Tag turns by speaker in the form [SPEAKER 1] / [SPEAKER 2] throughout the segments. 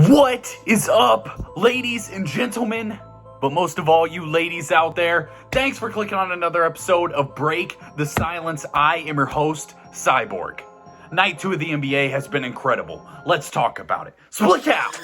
[SPEAKER 1] What is up, ladies and gentlemen? But most of all, you ladies out there, thanks for clicking on another episode of Break the Silence. I am your host, Cyborg. Night 2 of the NBA has been incredible. Let's talk about it. Split out!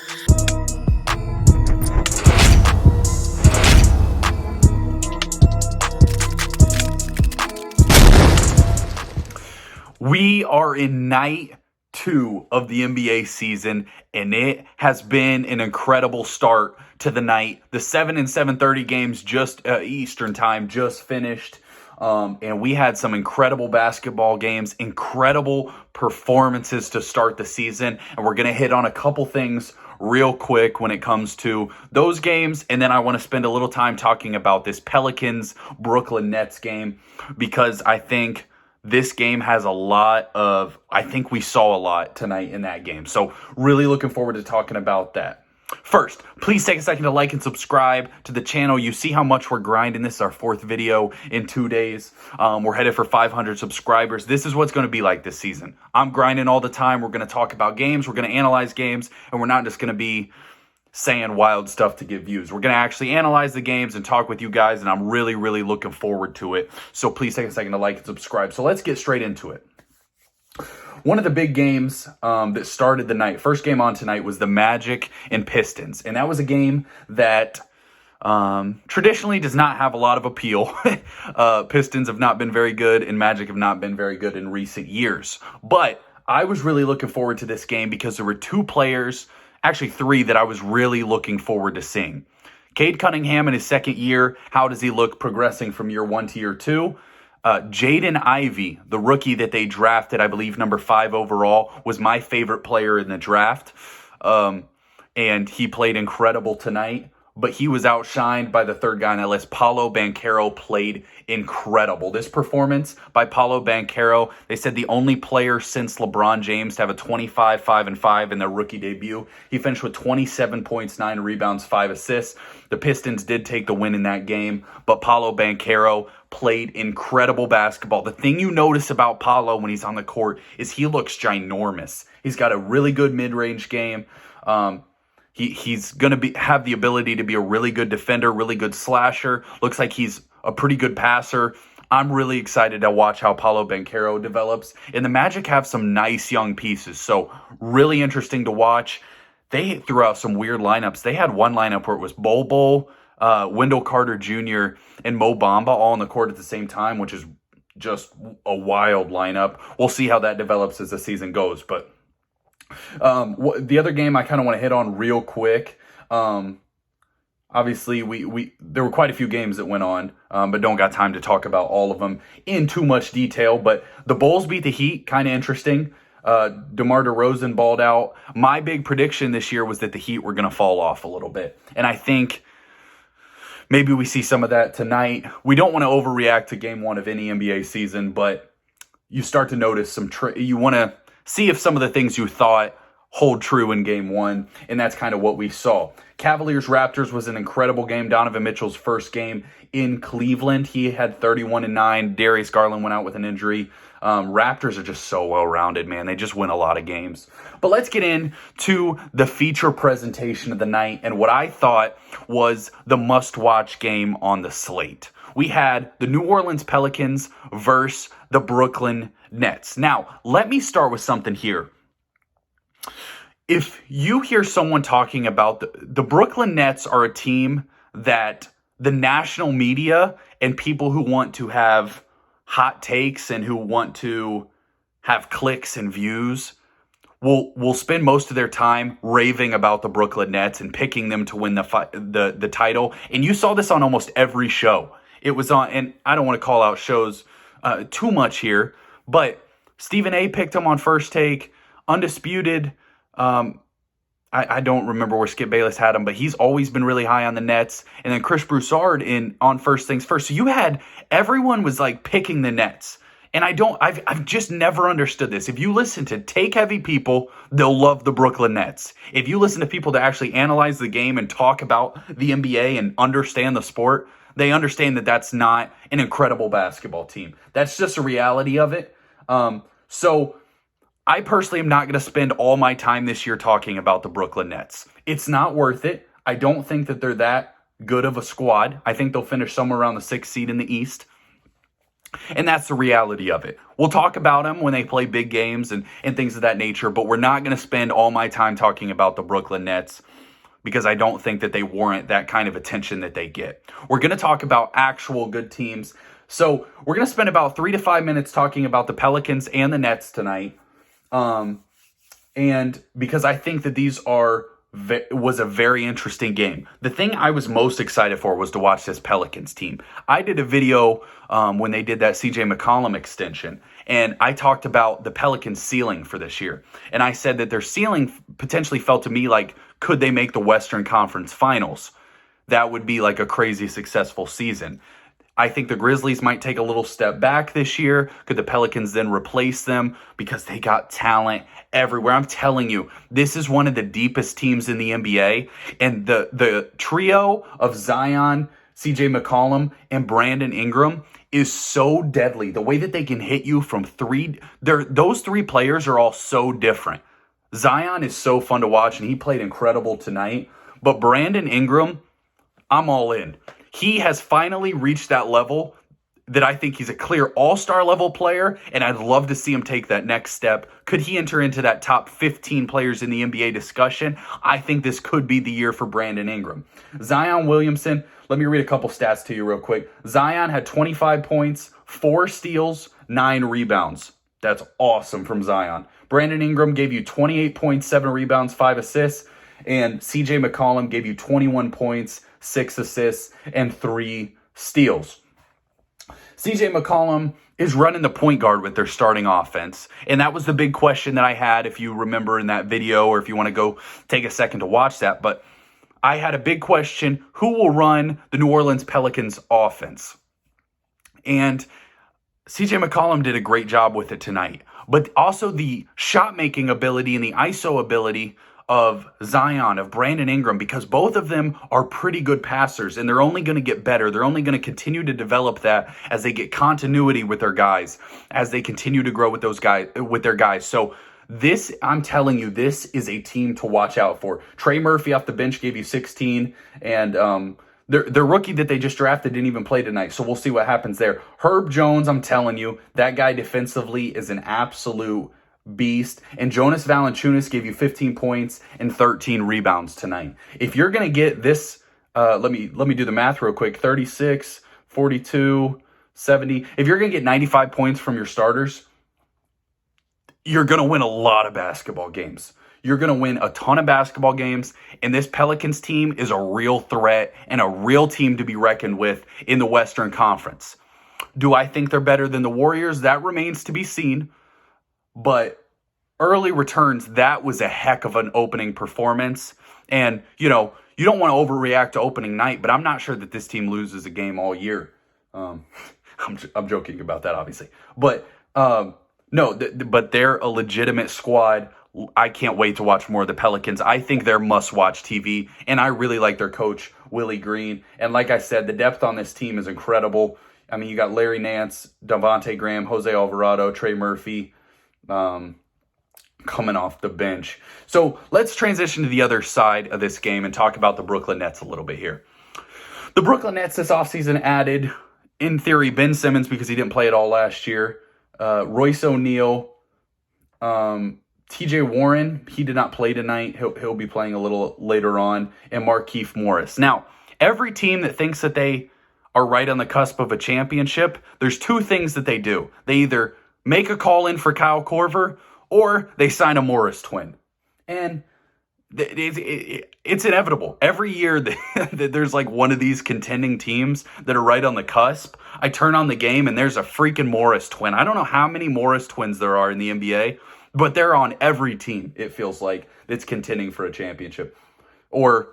[SPEAKER 1] We are in night 2 of the NBA season, and it has been an incredible start to the night. The 7 and 7:30 games just Eastern time just finished, and we had some incredible basketball games, incredible performances to start the season, and we're going to hit on a couple things real quick when it comes to those games, and then I want to spend a little time talking about this Pelicans-Brooklyn-Nets game, because I think this game has a lot of, I think we saw a lot tonight in that game. So really looking forward to talking about that. First, please take a second to like and subscribe to the channel. You see how much we're grinding. This is our 4th video in 2 days. We're headed for 500 subscribers. This is what's going to be like this season. I'm grinding all the time. We're going to talk about games. We're going to analyze games. And we're not just going to be saying wild stuff to get views. We're going to actually analyze the games and talk with you guys, and I'm really, really looking forward to it. So please take a second to like and subscribe. So let's get straight into it. One of the big games that started the night, first game on tonight, was the Magic and Pistons. And that was a game that traditionally does not have a lot of appeal. Pistons have not been very good, and Magic have not been very good in recent years. But I was really looking forward to this game because there were 2 players, actually 3, that I was really looking forward to seeing. Cade Cunningham in his second year, how does he look progressing from year 1 to year 2? Jaden Ivey, the rookie that they drafted, I believe number 5 overall, was my favorite player in the draft. And he played incredible tonight, but he was outshined by the third guy on that list. Paolo Banchero played incredible. This performance by Paolo Banchero, they said the only player since LeBron James to have a 25, 5, and 5 in their rookie debut. He finished with 27 points, 9 rebounds, 5 assists. The Pistons did take the win in that game, but Paolo Banchero played incredible basketball. The thing you notice about Paolo when he's on the court is he looks ginormous. He's got a really good mid-range game. He's going to have the ability to be a really good defender, really good slasher. Looks like he's a pretty good passer. I'm really excited to watch how Paolo Banchero develops. And the Magic have some nice young pieces, so really interesting to watch. They threw out some weird lineups. They had one lineup where it was Bol, Wendell Carter Jr., and Mo Bamba all on the court at the same time, which is just a wild lineup. We'll see how that develops as the season goes. But the other game I kind of want to hit on real quick. Obviously, there were quite a few games that went on, but don't got time to talk about all of them in too much detail. But the Bulls beat the Heat, kind of interesting. DeMar DeRozan balled out. My big prediction this year was that the Heat were going to fall off a little bit. And I think maybe we see some of that tonight. We don't want to overreact to game 1 of any NBA season, but you start to notice some you want to see if some of the things you thought hold true in game 1, and that's kind of what we saw. Cavaliers-Raptors was an incredible game. Donovan Mitchell's first game in Cleveland. He had 31-9. Darius Garland went out with an injury. Raptors are just so well-rounded, man. They just win a lot of games. But let's get into the feature presentation of the night and what I thought was the must-watch game on the slate. We had the New Orleans Pelicans versus the Brooklyn Nets. Now, let me start with something here. If you hear someone talking about the Brooklyn Nets are a team that the national media and people who want to have hot takes and who want to have clicks and views will spend most of their time raving about the Brooklyn Nets and picking them to win the title. And you saw this on almost every show. It was on, and I don't want to call out shows too much here, but Stephen A. picked them on First Take, Undisputed. I don't remember where Skip Bayless had him, but he's always been really high on the Nets. And then Chris Broussard on First Things First. So you had, everyone was like picking the Nets. And I've just never understood this. If you listen to take-heavy people, they'll love the Brooklyn Nets. If you listen to people that actually analyze the game and talk about the NBA and understand the sport, they understand that that's not an incredible basketball team. That's just a reality of it. So I personally am not going to spend all my time this year talking about the Brooklyn Nets. It's not worth it. I don't think that they're that good of a squad. I think they'll finish somewhere around the 6th seed in the East. And that's the reality of it. We'll talk about them when they play big games and things of that nature, but we're not going to spend all my time talking about the Brooklyn Nets because I don't think that they warrant that kind of attention that they get. We're going to talk about actual good teams. So we're going to spend about 3 to 5 minutes talking about the Pelicans and the Nets tonight. And because I think that these was a very interesting game. The thing I was most excited for was to watch this Pelicans team. I did a video when they did that CJ McCollum extension, and I talked about the Pelicans' ceiling for this year. And I said that their ceiling potentially felt to me like, could they make the Western Conference Finals? That would be like a crazy successful season. I think the Grizzlies might take a little step back this year. Could the Pelicans then replace them? Because they got talent everywhere. I'm telling you, this is one of the deepest teams in the NBA. And the trio of Zion, CJ McCollum, and Brandon Ingram is so deadly. The way that they can hit you from three, those three players are all so different. Zion is so fun to watch, and he played incredible tonight. But Brandon Ingram, I'm all in. He has finally reached that level that I think he's a clear all-star level player, and I'd love to see him take that next step. Could he enter into that top 15 players in the NBA discussion? I think this could be the year for Brandon Ingram. Zion Williamson, let me read a couple stats to you real quick. Zion had 25 points, 4 steals, 9 rebounds. That's awesome from Zion. Brandon Ingram gave you 28 points, 7 rebounds, 5 assists, and CJ McCollum gave you 21 points, 6 assists, and 3 steals. CJ McCollum is running the point guard with their starting offense. And that was the big question that I had, if you remember in that video, or if you want to go take a second to watch that. But I had a big question: who will run the New Orleans Pelicans offense? And CJ McCollum did a great job with it tonight. But also the shot-making ability and the ISO ability of Zion, of Brandon Ingram, because both of them are pretty good passers, and they're only going to get better. They're only going to continue to develop that as they get continuity with their guys, as they continue to grow with those guys, with their guys. So this, I'm telling you, this is a team to watch out for. Trey Murphy off the bench gave you 16, and their rookie that they just drafted didn't even play tonight, so we'll see what happens there. Herb Jones, I'm telling you, that guy defensively is an absolute beast. And Jonas Valanciunas gave you 15 points and 13 rebounds tonight. If you're going to get this, let me do the math real quick, 36, 42, 70. If you're going to get 95 points from your starters, you're going to win a lot of basketball games. You're going to win a ton of basketball games, and this Pelicans team is a real threat and a real team to be reckoned with in the Western Conference. Do I think they're better than the Warriors? That remains to be seen. But early returns, that was a heck of an opening performance. And, you know, you don't want to overreact to opening night, but I'm not sure that this team loses a game all year. I'm joking about that, obviously. But, but they're a legitimate squad. I can't wait to watch more of the Pelicans. I think they're must-watch TV, and I really like their coach, Willie Green. And like I said, the depth on this team is incredible. I mean, you got Larry Nance, Devontae Graham, Jose Alvarado, Trey Murphy, coming off the bench. So let's transition to the other side of this game and talk about the Brooklyn Nets a little bit here. The Brooklyn Nets this offseason added, in theory, Ben Simmons because he didn't play at all last year, Royce O'Neal, TJ Warren, he did not play tonight. He'll be playing a little later on, and Markieff Morris. Now, every team that thinks that they are right on the cusp of a championship, there's two things that they do. They either make a call in for Kyle Korver, or they sign a Morris twin. And it's inevitable. Every year that there's like one of these contending teams that are right on the cusp, I turn on the game and there's a freaking Morris twin. I don't know how many Morris twins there are in the NBA, but they're on every team, it feels like, that's contending for a championship. Or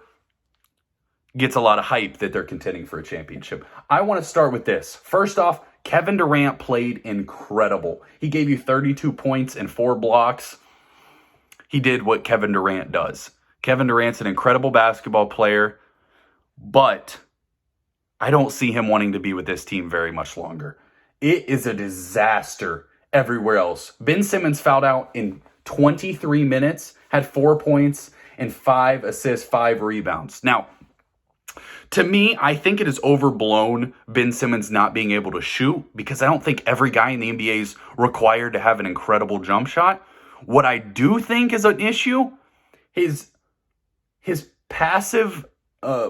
[SPEAKER 1] gets a lot of hype that they're contending for a championship. I want to start with this. First off, Kevin Durant played incredible. He gave you 32 points and 4 blocks. He did what Kevin Durant does. Kevin Durant's an incredible basketball player, but I don't see him wanting to be with this team very much longer. It is a disaster everywhere else. Ben Simmons fouled out in 23 minutes, had 4 points and 5 assists, 5 rebounds. Now, to me, I think it is overblown Ben Simmons not being able to shoot because I don't think every guy in the NBA is required to have an incredible jump shot. What I do think is an issue is his passive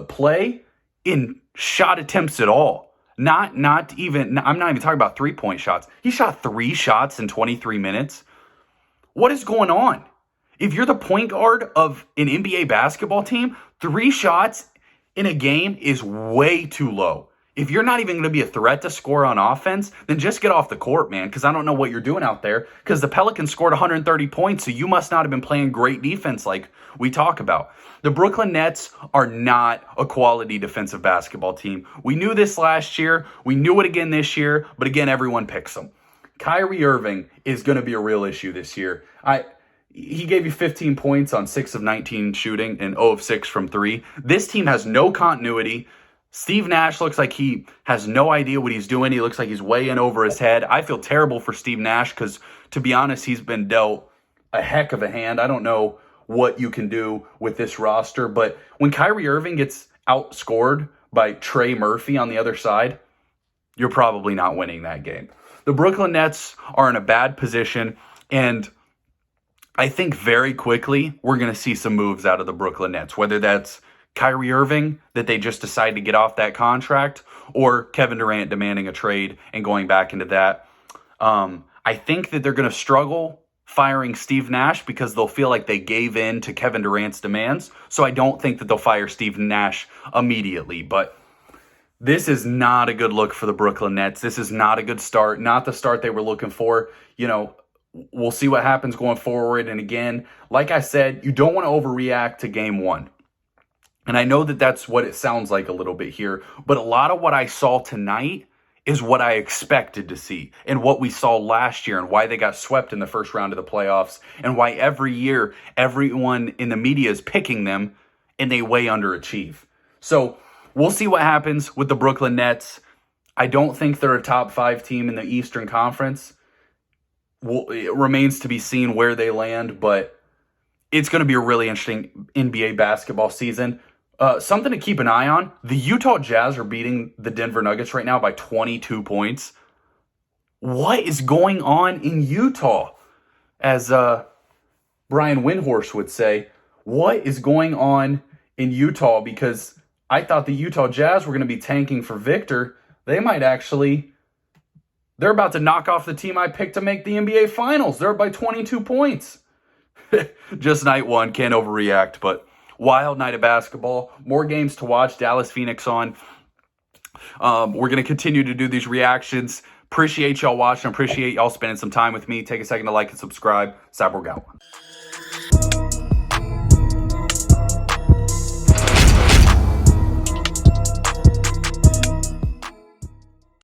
[SPEAKER 1] play in shot attempts at all. I'm not even talking about 3-point shots. He shot 3 shots in 23 minutes. What is going on? If you're the point guard of an NBA basketball team, 3 shots in a game is way too low. If you're not even going to be a threat to score on offense, then just get off the court, man, because I don't know what you're doing out there, because the Pelicans scored 130 points, so you must not have been playing great defense like we talk about. The Brooklyn Nets are not a quality defensive basketball team. We knew this last year. We knew it again this year, but again, everyone picks them. Kyrie Irving is going to be a real issue this year. He gave you 15 points on 6 of 19 shooting and 0 of 6 from 3. This team has no continuity. Steve Nash looks like he has no idea what he's doing. He looks like he's way in over his head. I feel terrible for Steve Nash because, to be honest, he's been dealt a heck of a hand. I don't know what you can do with this roster, but when Kyrie Irving gets outscored by Trey Murphy on the other side, you're probably not winning that game. The Brooklyn Nets are in a bad position, and I think very quickly we're going to see some moves out of the Brooklyn Nets, whether that's Kyrie Irving, that they just decide to get off that contract, or Kevin Durant demanding a trade and going back into that. I think that they're going to struggle firing Steve Nash because they'll feel like they gave in to Kevin Durant's demands. So I don't think that they'll fire Steve Nash immediately. But this is not a good look for the Brooklyn Nets. This is not a good start, not the start they were looking for. We'll see what happens going forward. And again, like I said, you don't want to overreact to game 1. And I know that that's what it sounds like a little bit here, but a lot of what I saw tonight is what I expected to see and what we saw last year and why they got swept in the first round of the playoffs and why every year everyone in the media is picking them and they way underachieve. So we'll see what happens with the Brooklyn Nets. I don't think they're a top 5 team in the Eastern Conference. It remains to be seen where they land, but it's going to be a really interesting NBA basketball season. Something to keep an eye on. The Utah Jazz are beating the Denver Nuggets right now by 22 points. What is going on in Utah? As Brian Windhorst would say, what is going on in Utah? Because I thought the Utah Jazz were going to be tanking for Victor. They're about to knock off the team I picked to make the NBA Finals. They're up by 22 points. Just night 1, can't overreact, but wild night of basketball. More games to watch. Dallas Phoenix on. We're going to continue to do these reactions. Appreciate y'all watching. Appreciate y'all spending some time with me. Take a second to like and subscribe. Cyborg out.